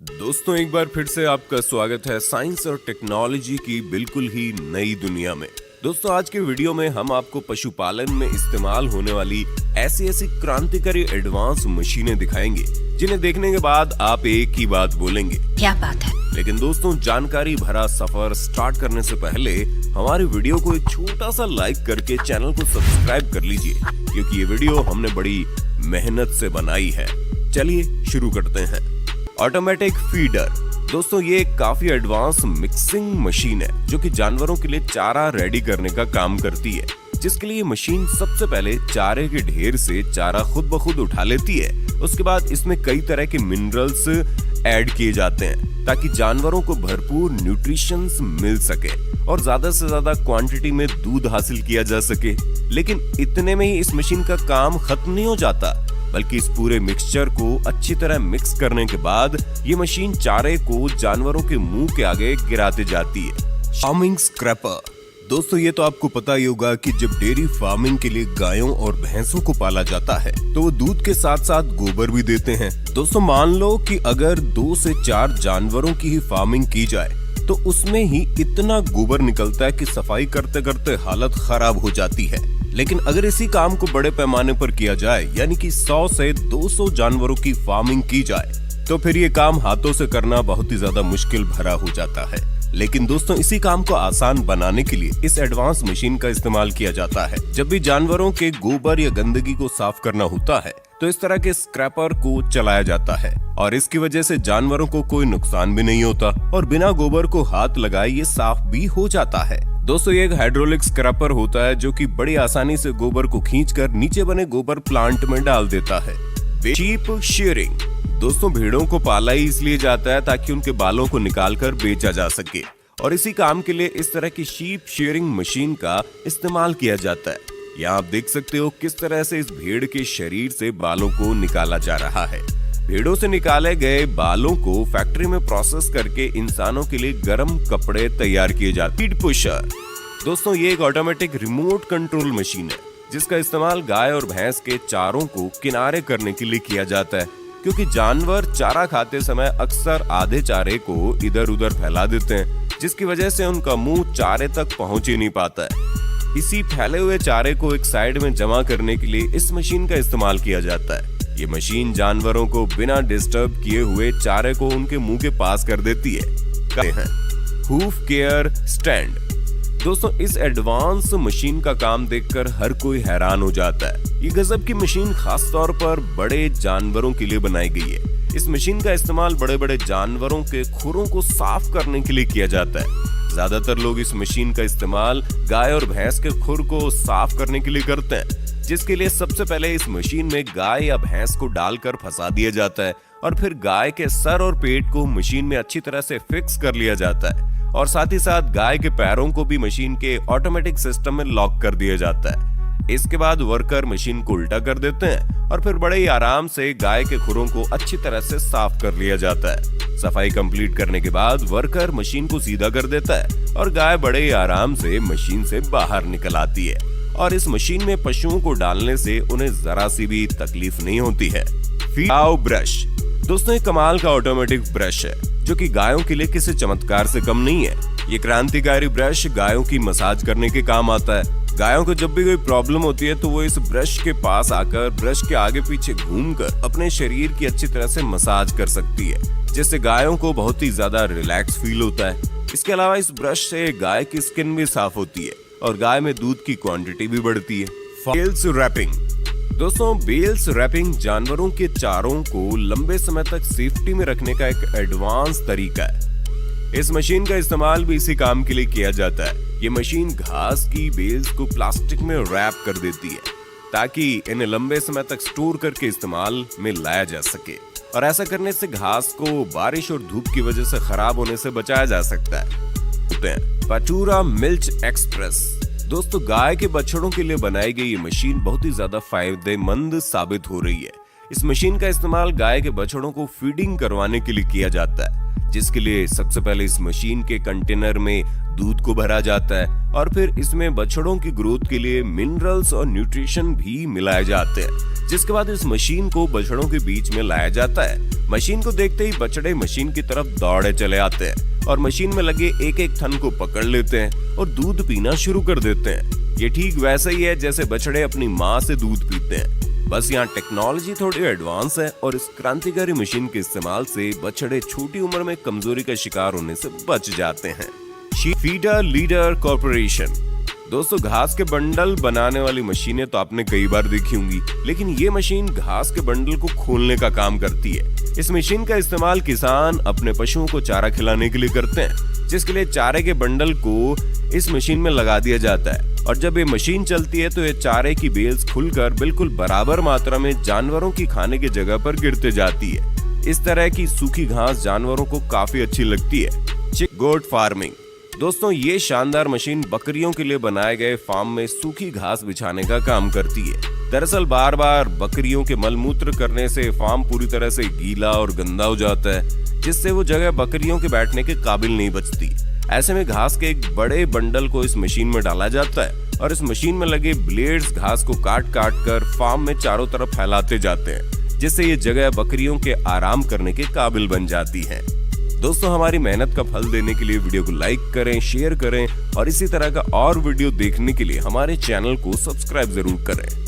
दोस्तों एक बार फिर से आपका स्वागत है साइंस और टेक्नोलॉजी की बिल्कुल ही नई दुनिया में। दोस्तों आज के वीडियो में हम आपको पशुपालन में इस्तेमाल होने वाली ऐसी क्रांतिकारी एडवांस मशीनें दिखाएंगे जिन्हें देखने के बाद आप एक ही बात बोलेंगे, क्या बात है। लेकिन दोस्तों जानकारी भरा सफर स्टार्ट करने से पहले हमारे वीडियो को एक छोटा सा लाइक करके चैनल को सब्सक्राइब कर लीजिए, क्योंकि ये वीडियो हमने बड़ी मेहनत से बनाई है। चलिए शुरू करते हैं। ऑटोमेटिक फीडर दोस्तों ये एक काफी एडवांस मिक्सिंग मशीन है जो कि जानवरों के लिए चारा रेडी करने का काम करती है, जिसके लिए मशीन सबसे पहले चारे के ढेर से चारा खुद ब खुद उठा लेती है। उसके बाद इसमें कई तरह के मिनरल्स ऐड किए जाते हैं ताकि जानवरों को भरपूर न्यूट्रिशंस मिल सके और ज्यादा से ज्यादा क्वांटिटी में दूध हासिल किया जा सके। लेकिन इतने में ही इस मशीन का काम खत्म नहीं हो जाता, बल्कि इस पूरे मिक्सचर को अच्छी तरह मिक्स करने के बाद ये मशीन चारे को जानवरों के मुंह के आगे गिराते जाती है। फार्मिंग स्क्रैपर दोस्तों ये तो आपको पता ही होगा कि जब डेयरी फार्मिंग के लिए गायों और भैंसों को पाला जाता है तो वो दूध के साथ साथ गोबर भी देते हैं। दोस्तों मान लो कि अगर 2 से 4 जानवरों की ही फार्मिंग की जाए तो उसमें ही इतना गोबर निकलता है कि सफाई करते करते हालत खराब हो जाती है। लेकिन अगर इसी काम को बड़े पैमाने पर किया जाए, यानी कि 100 से 200 जानवरों की फार्मिंग की जाए, तो फिर ये काम हाथों से करना बहुत ही ज्यादा मुश्किल भरा हो जाता है। लेकिन दोस्तों इसी काम को आसान बनाने के लिए इस एडवांस मशीन का इस्तेमाल किया जाता है। जब भी जानवरों के गोबर या गंदगी को साफ करना होता है तो इस तरह के स्क्रैपर को चलाया जाता है और इसकी वजह से जानवरों को कोई नुकसान भी नहीं होता और बिना गोबर को हाथ लगाए ये साफ भी हो जाता है। दोस्तों ये एक हाइड्रोलिक स्क्रैपर होता है जो कि बड़ी आसानी से गोबर को खींचकर नीचे बने गोबर प्लांट में डाल देता है। शीप शेयरिंग दोस्तों भेड़ों को पाला ही इसलिए जाता है ताकि उनके बालों को निकालकर बेचा जा सके, और इसी काम के लिए इस तरह की शीप शेयरिंग मशीन का इस्तेमाल किया जाता है। यहाँ आप देख सकते हो किस तरह से इस भेड़ के शरीर से बालों को निकाला जा रहा है। भेड़ों से निकाले गए बालों को फैक्ट्री में प्रोसेस करके इंसानों के लिए गर्म कपड़े तैयार किए जाते हैं। फीड पुशर दोस्तों ये एक ऑटोमेटिक रिमोट कंट्रोल मशीन है जिसका इस्तेमाल गाय और भैंस के चारों को किनारे करने के लिए किया जाता है, क्योंकि जानवर चारा खाते समय अक्सर आधे चारे को इधर उधर फैला देते हैं, जिसकी वजह से उनका मुंह चारे तक पहुंच ही नहीं पाता है। इसी फैले हुए चारे को एक साइड में जमा करने के लिए इस मशीन का इस्तेमाल किया जाता है। ये मशीन जानवरों को बिना डिस्टर्ब किए हुए चारे को उनके मुंह के पास कर देती है। हूफ केयर स्टैंड दोस्तों इस एडवांस मशीन का काम देखकर हर कोई हैरान हो जाता है। ये गजब की मशीन खास तौर पर बड़े जानवरों के लिए बनाई गई है। इस मशीन का इस्तेमाल बड़े बड़े जानवरों के खुरों को साफ करने के लिए किया जाता है। ज्यादातर लोग इस मशीन का इस्तेमाल गाय और भैंस के खुर को साफ करने के लिए करते हैं, जिसके लिए सबसे पहले इस मशीन में गाय या भैंस को डालकर फंसा दिया जाता है और फिर गाय के सर और पेट को मशीन में अच्छी तरह से फिक्स कर लिया जाता है और साथ ही साथ गाय के पैरों को भी मशीन के ऑटोमेटिक सिस्टम में लॉक कर दिया जाता है। इसके बाद वर्कर मशीन को उल्टा कर देते हैं और फिर बड़े ही आराम से गाय के खुरों को अच्छी तरह से साफ कर लिया जाता है। सफाई कंप्लीट करने के बाद वर्कर मशीन को सीधा कर देता है और गाय बड़े ही आराम से मशीन से बाहर निकल आती है और इस मशीन में पशुओं को डालने से उन्हें जरा सी भी तकलीफ नहीं होती है। काऊ ब्रश दोस्तों एक कमाल का ऑटोमेटिक ब्रश है जो कि गायों के लिए किसी चमत्कार से कम नहीं है। ये क्रांतिकारी ब्रश गायों की मसाज करने के काम आता है। गायों को जब भी कोई प्रॉब्लम होती है तो वो इस ब्रश के पास आकर ब्रश के आगे पीछे घूमकर अपने शरीर की अच्छी तरह से मसाज कर सकती है, जिससे गायों को बहुत ही ज्यादा रिलैक्स फील होता है। इसके अलावा इस ब्रश से गाय की स्किन भी साफ होती है और गाय में दूध की क्वांटिटी भी बढ़ती है। बेल्स रैपिंग दोस्तों बेल्स रैपिंग जानवरों के चारों को लंबे समय तक सेफ्टी में रखने का एक एडवांस तरीका है। इस मशीन का इस्तेमाल भी इसी काम के लिए किया जाता है। ये मशीन घास की बेल्स को प्लास्टिक में रैप कर देती है ताकि इन्हें लंबे समय तक स्टोर करके इस्तेमाल में लाया जा सके, और ऐसा करने से घास को बारिश और धूप की वजह से खराब होने से बचाया जा सकता है। पटूरा मिल्क एक्सप्रेस दोस्तों गाय के बछड़ों के लिए बनाई गई ये मशीन बहुत ही ज्यादा फायदेमंद साबित हो रही है। इस मशीन का इस्तेमाल गाय के बछड़ों को फीडिंग करवाने के लिए किया जाता है जिसके लिए सबसे पहले इस मशीन के कंटेनर में दूध को भरा जाता है और फिर इसमें बछड़ों की ग्रोथ के लिए मिनरल्स और न्यूट्रिशन भी मिलाए जाते हैं। जिसके बाद इस मशीन को बछड़ों के बीच में लाया जाता है। मशीन को देखते ही बछड़े मशीन की तरफ दौड़े चले आते हैं और मशीन में लगे एक एक थन को पकड़ लेते हैं और दूध पीना शुरू कर देते हैं। ये ठीक वैसा ही है जैसे बछड़े अपनी माँ से दूध पीते हैं, बस यहाँ टेक्नोलॉजी थोड़ी एडवांस है और इस क्रांतिकारी मशीन के इस्तेमाल से बछड़े छोटी उम्र में कमजोरी का शिकार होने से बच जाते हैं। Feeder leader corporation. दोस्तों, घास के बंडल बनाने वाली मशीनें तो आपने कई बार देखी होंगी, लेकिन ये मशीन घास के बंडल को खोलने का काम करती है। इस मशीन का इस्तेमाल किसान अपने पशुओं को चारा खिलाने के लिए करते हैं, जिसके लिए चारे के बंडल को इस मशीन में लगा दिया जाता है और जब ये मशीन चलती है तो ये चारे की बेल्स खुलकर बिल्कुल बराबर मात्रा में जानवरों की खाने की जगह पर गिरते जाती है। इस तरह की सूखी घास जानवरों को काफी अच्छी लगती है। Goat farming. दोस्तों, ये शानदार मशीन बकरियों के लिए बनाए गए फार्म में सूखी घास बिछाने का काम करती है। दरअसल बार बार बकरियों के मलमूत्र करने से फार्म पूरी तरह से गीला और गंदा हो जाता है, जिससे वो जगह बकरियों के बैठने के काबिल नहीं बचती। ऐसे में घास के एक बड़े बंडल को इस मशीन में डाला जाता है और इस मशीन में लगे ब्लेड्स घास को काट काट कर फार्म में चारों तरफ फैलाते जाते हैं, जिससे ये जगह बकरियों के आराम करने के काबिल बन जाती है। दोस्तों, हमारी मेहनत का फल देने के लिए वीडियो को लाइक करें, शेयर करें और इसी तरह का और वीडियो देखने के लिए हमारे चैनल को सब्सक्राइब जरूर करें।